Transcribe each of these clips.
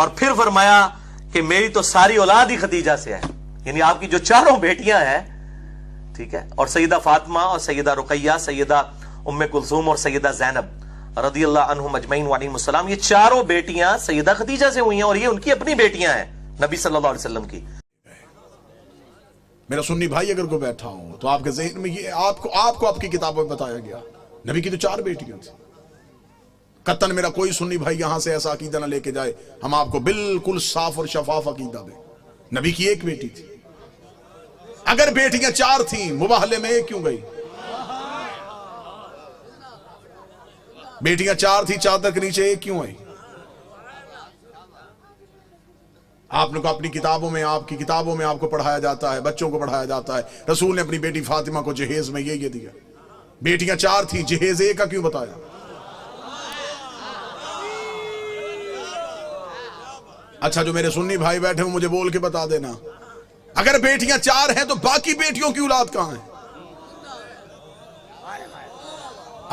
اور پھر فرمایا کہ میری تو ساری اولاد ہی خدیجہ سے ہے، یعنی آپ کی جو چاروں بیٹیاں ہیں، ٹھیک ہے، اور سیدہ فاطمہ اور سیدہ رقیہ، سیدہ ام کلثوم اور سیدہ زینب رضی اللہ عنہم اجمعین وعلیہم السلام، یہ چاروں بیٹیاں سیدہ خدیجہ سے ہوئی ہیں، اور یہ ان کی اپنی بیٹیاں ہیں نبی صلی اللہ علیہ وسلم کی۔ میرا سنی بھائی اگر کوئی بیٹھا ہو تو آپ کے ذہن میں یہ آپ کو آپ کی کتابوں میں بتایا گیا نبی کی تو 4 بیٹیاں تھیں۔ قطن میرا کوئی سنی بھائی یہاں سے ایسا عقیدہ نہ لے کے جائے، ہم آپ کو بالکل صاف اور شفاف عقیدہ دیں، نبی کی 1 بیٹی تھی۔ اگر بیٹیاں 4 تھیں، مباہلے میں 1 کیوں گئی؟ بیٹیاں 4 تھیں، چادر کے نیچے 1 کیوں آئی؟ آپ نے کو اپنی کتابوں میں، آپ کی کتابوں میں آپ کو پڑھایا جاتا ہے، بچوں کو پڑھایا جاتا ہے، رسول نے اپنی بیٹی فاطمہ کو جہیز میں یہ دیا۔ بیٹیاں 4 تھیں، جہیز 1 کا کیوں بتایا؟ اچھا جو میرے سنی بھائی بیٹھے ہوں مجھے بول کے بتا دینا، اگر بیٹیاں 4 ہیں تو باقی بیٹیوں کی اولاد کہاں ہے؟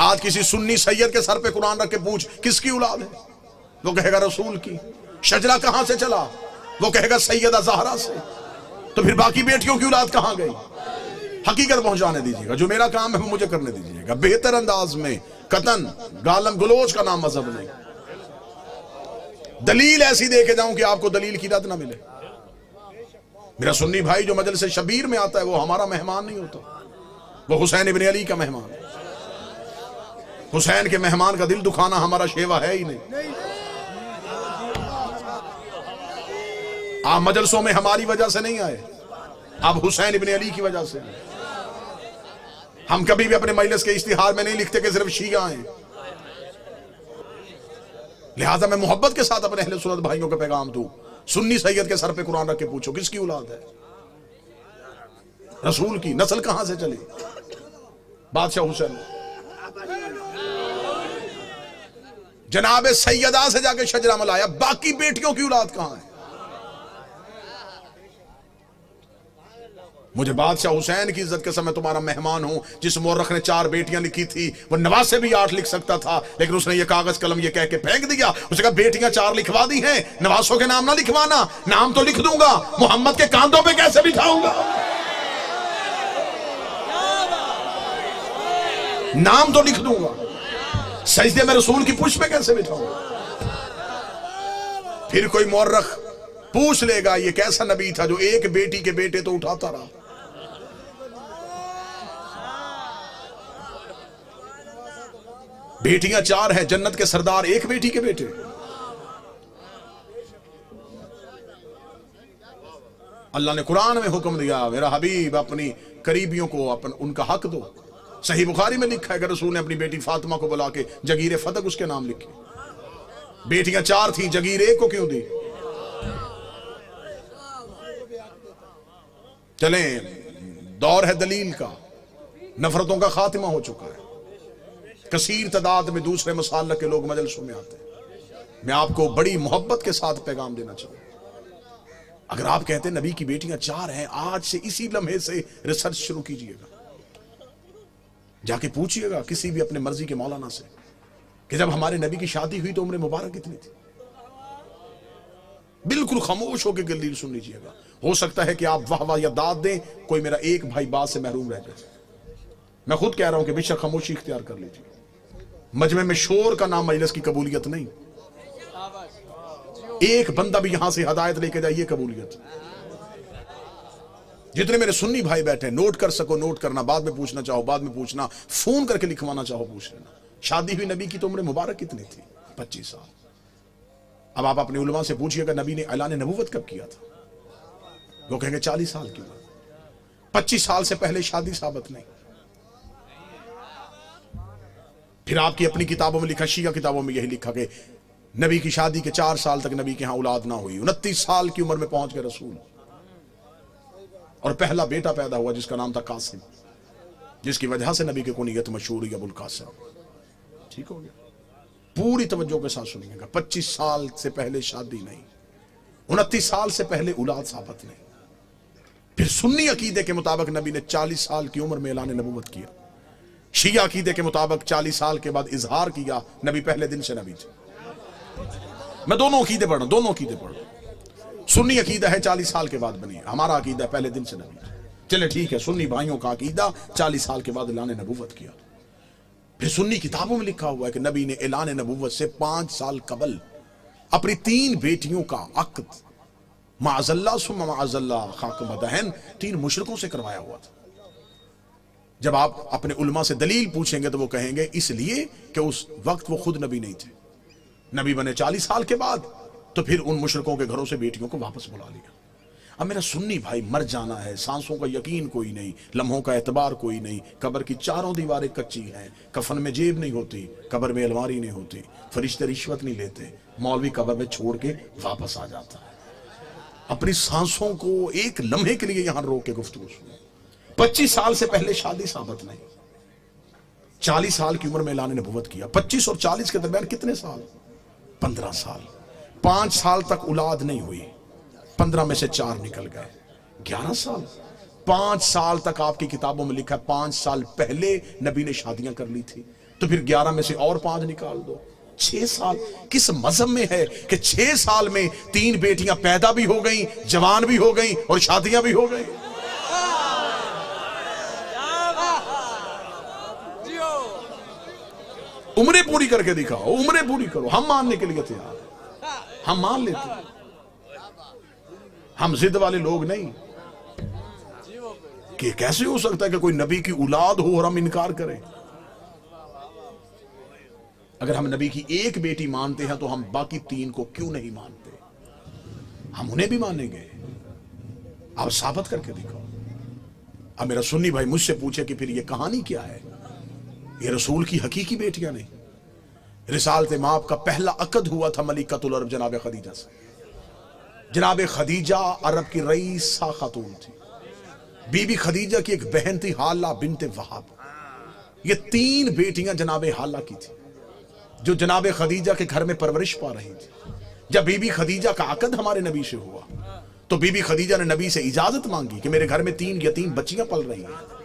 آج کسی سنی سید کے سر پہ قرآن رکھ کے پوچھ کس کی اولاد ہے، وہ کہے گا رسول کی۔ شجرہ کہاں سے چلا، وہ کہے گا سیدہ زہرا سے۔ تو پھر باقی بیٹیوں کی اولاد کہاں گئی؟ حقیقت پہنچانے دیجیے گا، جو میرا کام ہے وہ مجھے کرنے دیجیے گا، بہتر انداز میں، قطن گالم گلوچ کا نام مذہب نہیں۔ دلیل ایسی دے کے جاؤں کہ آپ کو دلیل کی رد نہ ملے۔ میرا سنی بھائی جو مجلس شبیر میں آتا ہے وہ ہمارا مہمان نہیں ہوتا، وہ حسین ابن علی کا مہمان ہے۔ حسین کے مہمان کا دل دکھانا ہمارا شیوا ہے ہی نہیں۔ آپ مجلسوں میں ہماری وجہ سے نہیں آئے، آپ حسین ابن علی کی وجہ سے۔ ہم کبھی بھی اپنے مجلس کے اشتہار میں نہیں لکھتے کہ صرف شیعہ ہیں، لہٰذا میں محبت کے ساتھ اپنے اہل سنت بھائیوں کا پیغام دوں، سنی سید کے سر پہ قرآن رکھ کے پوچھو کس کی اولاد ہے؟ رسول کی نسل کہاں سے چلی؟ بادشاہ حسین جناب سیدہ سے جا کے شجرہ ملایا، باقی بیٹیوں کی اولاد کہاں ہے؟ مجھے بادشاہ حسین کی عزت کے سمے تمہارا مہمان ہوں، جس مورخ نے 4 بیٹیاں لکھی تھی، وہ نواسے بھی 8 لکھ سکتا تھا، لیکن اس نے یہ کاغذ قلم یہ کہہ کے پھینک دیا، اس نے کہا بیٹیاں 4 لکھوا دی ہیں، نواسوں کے نام نہ لکھوانا، نام تو لکھ دوں گا، محمد کے کاندھوں پہ کیسے بٹھاؤں گا؟ نام تو لکھ دوں گا، سجدے میں رسول کی پشت پہ کیسے بٹھاؤں گا؟ پھر کوئی مورخ پوچھ لے گا یہ کیسا نبی تھا جو 1 بیٹی کے بیٹے تو اٹھاتا رہا۔ بیٹیاں 4 ہیں، جنت کے سردار 1 بیٹی کے بیٹے۔ اللہ نے قرآن میں حکم دیا میرا حبیب اپنی قریبیوں کو ان کا حق دو۔ صحیح بخاری میں لکھا ہے کہ رسول نے اپنی بیٹی فاطمہ کو بلا کے جگیر فتق اس کے نام لکھی۔ بیٹیاں 4 تھیں، جگیر 1 کو کیوں دی؟ چلیں دور ہے دلیل کا، نفرتوں کا خاتمہ ہو چکا ہے، کثیر تعداد میں دوسرے مسالک کے لوگ مجلسوں میں آتے ہیں۔ میں آپ کو بڑی محبت کے ساتھ پیغام دینا چاہوں، اگر آپ کہتے ہیں نبی کی بیٹیاں 4 ہیں، آج سے اسی لمحے سے ریسرچ شروع کیجئے گا، جا کے پوچھئے گا کسی بھی اپنے مرضی کے مولانا سے کہ جب ہمارے نبی کی شادی ہوئی تو عمر مبارک کتنی تھی؟ بالکل خاموش ہو کے دلیل سن لیجئے گا۔ ہو سکتا ہے کہ آپ واہ واہ یا داد دیں، کوئی میرا 1 بھائی بات سے محروم رہ جائے۔ میں خود کہہ رہا ہوں کہ بے شک خاموشی اختیار کر لیجئے، مجمع میں شور کا نام مجلس کی قبولیت نہیں، ایک بندہ بھی یہاں سے ہدایت لے کے جائے یہ قبولیت۔ جتنے میرے سنی بھائی بیٹھے نوٹ کر سکو نوٹ کرنا، بعد میں پوچھنا چاہو بعد میں پوچھنا، فون کر کے لکھوانا چاہو پوچھ لینا۔ شادی ہوئی نبی کی تو عمر مبارک کتنی تھی؟ 25 سال۔ اب آپ اپنے علماء سے پوچھئے گا نبی نے اعلان نبوت کب کیا تھا؟ وہ کہیں گے 40 سال کی عمر، 25 سال سے پہلے شادی ثابت نہیں۔ پھر آپ کی اپنی کتابوں میں لکھا، شیعہ کتابوں میں یہی لکھا کہ نبی کی شادی کے 4 سال تک نبی کے ہاں اولاد نہ ہوئی، 29 سال کی عمر میں پہنچ گئے رسول، اور پہلا بیٹا پیدا ہوا جس کا نام تھا قاسم، جس کی وجہ سے نبی کی کنیت مشہور ہوئی ابو القاسم۔ ٹھیک ہو گیا؟ پوری توجہ کے ساتھ سنیے گا، 25 سال سے پہلے شادی نہیں، 29 سال سے پہلے اولاد ثابت نہیں۔ پھر سنی عقیدے کے مطابق نبی نے 40 سال کی عمر میں اعلان نبوت کیا، شیعہ عقیدے کے مطابق 40 سال کے بعد اظہار کیا، نبی پہلے دن سے نبی تھے۔ میں دونوں عقیدے پڑھ رہا ہوں، دونوں عقیدے پڑھ رہا ہوں۔ سنی عقیدہ ہے 40 سال کے بعد بنی، ہمارا عقیدہ ہے پہلے دن سے نبی۔ چلے ٹھیک ہے، سنی بھائیوں کا عقیدہ 40 سال کے بعد اعلان نبوت کیا۔ پھر سنی کتابوں میں لکھا ہوا ہے کہ نبی نے اعلان نبوت سے 5 سال قبل اپنی 3 بیٹیوں کا عقد معاذ اللہ ثم معاذ اللہ خاک مدہن 3 مشرکوں سے کروایا ہوا تھا۔ جب آپ اپنے علماء سے دلیل پوچھیں گے تو وہ کہیں گے اس لیے کہ اس وقت وہ خود نبی نہیں تھے، نبی بنے 40 سال کے بعد، تو پھر ان مشرکوں کے گھروں سے بیٹیوں کو واپس بلا لیا۔ اب میرا سنی بھائی، مر جانا ہے، سانسوں کا یقین کوئی نہیں، لمحوں کا اعتبار کوئی نہیں، قبر کی 4 دیواریں کچی ہیں، کفن میں جیب نہیں ہوتی، قبر میں الماری نہیں ہوتی، فرشتے رشوت نہیں لیتے، مولوی قبر میں چھوڑ کے واپس آ جاتا ہے۔ اپنی سانسوں کو ایک لمحے کے لیے یہاں روک کے گفتگو سنو۔ 25 سال سے پہلے شادی ثابت نہیں، 40 سال کی عمر میں اعلان نبوت کیا۔ 25 اور 40 کے درمیان کتنے سال؟ 15 سال۔ 5 سال تک اولاد نہیں ہوئی، 15 میں سے 4 نکل گئے، 11 سال۔ 5 سال تک آپ کی کتابوں میں لکھا ہے 5 سال پہلے نبی نے شادیاں کر لی تھی، تو پھر 11 میں سے اور 5 نکال دو، 6 سال۔ کس مذہب میں ہے کہ 6 سال میں 3 بیٹیاں پیدا بھی ہو گئیں، جوان بھی ہو گئیں اور شادیاں بھی ہو گئیں؟ عمریں پوری کر کے دکھاؤ، عمریں پوری کرو، ہم ماننے کے لیے تیار ہیں، ہم مان لیتے ہیں، ہم ضد والے لوگ نہیں کہ کیسے ہو سکتا ہے کہ کوئی نبی کی اولاد ہو اور ہم انکار کریں۔ اگر ہم نبی کی ایک بیٹی مانتے ہیں تو ہم باقی 3 کو کیوں نہیں مانتے؟ ہم انہیں بھی مانیں گے، آپ ثابت کر کے دکھاؤ۔ اب میرا سنی بھائی مجھ سے پوچھے کہ پھر یہ کہانی کیا ہے؟ یہ رسول کی حقیقی بیٹیاں نہیں۔ رسالت مآب کا پہلا عقد ہوا تھا ملکۃ العرب جناب خدیجہ سے۔ جناب خدیجہ عرب کی رئیسہ خاتون تھی، بی بی خدیجہ کی ایک بہن تھی حالہ بنت وہب۔ یہ 3 بیٹیاں جناب حالہ کی تھی جو جناب خدیجہ کے گھر میں پرورش پا رہی تھی۔ جب بی بی خدیجہ کا عقد ہمارے نبی سے ہوا تو بی بی خدیجہ نے نبی سے اجازت مانگی کہ میرے گھر میں 3 یتیم بچیاں پل رہی ہیں،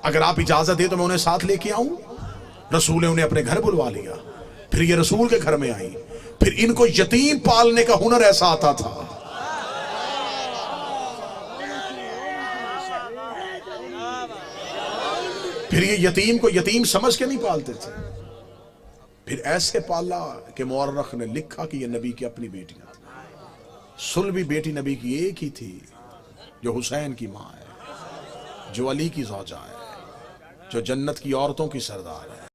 اگر آپ اجازت دے تو میں انہیں ساتھ لے کے آؤں۔ رسول نے انہیں اپنے گھر بلوا لیا، پھر یہ رسول کے گھر میں آئی۔ پھر ان کو یتیم پالنے کا ہنر ایسا آتا تھا، پھر یہ یتیم کو یتیم سمجھ کے نہیں پالتے تھے، پھر ایسے پالا کہ مورخ نے لکھا کہ یہ نبی کی اپنی بیٹیاں تھیں۔ سلبی بیٹی نبی کی ایک ہی تھی جو حسین کی ماں ہے، جو علی کی زوجہ ہے، جو جنت کی عورتوں کی سردار ہے۔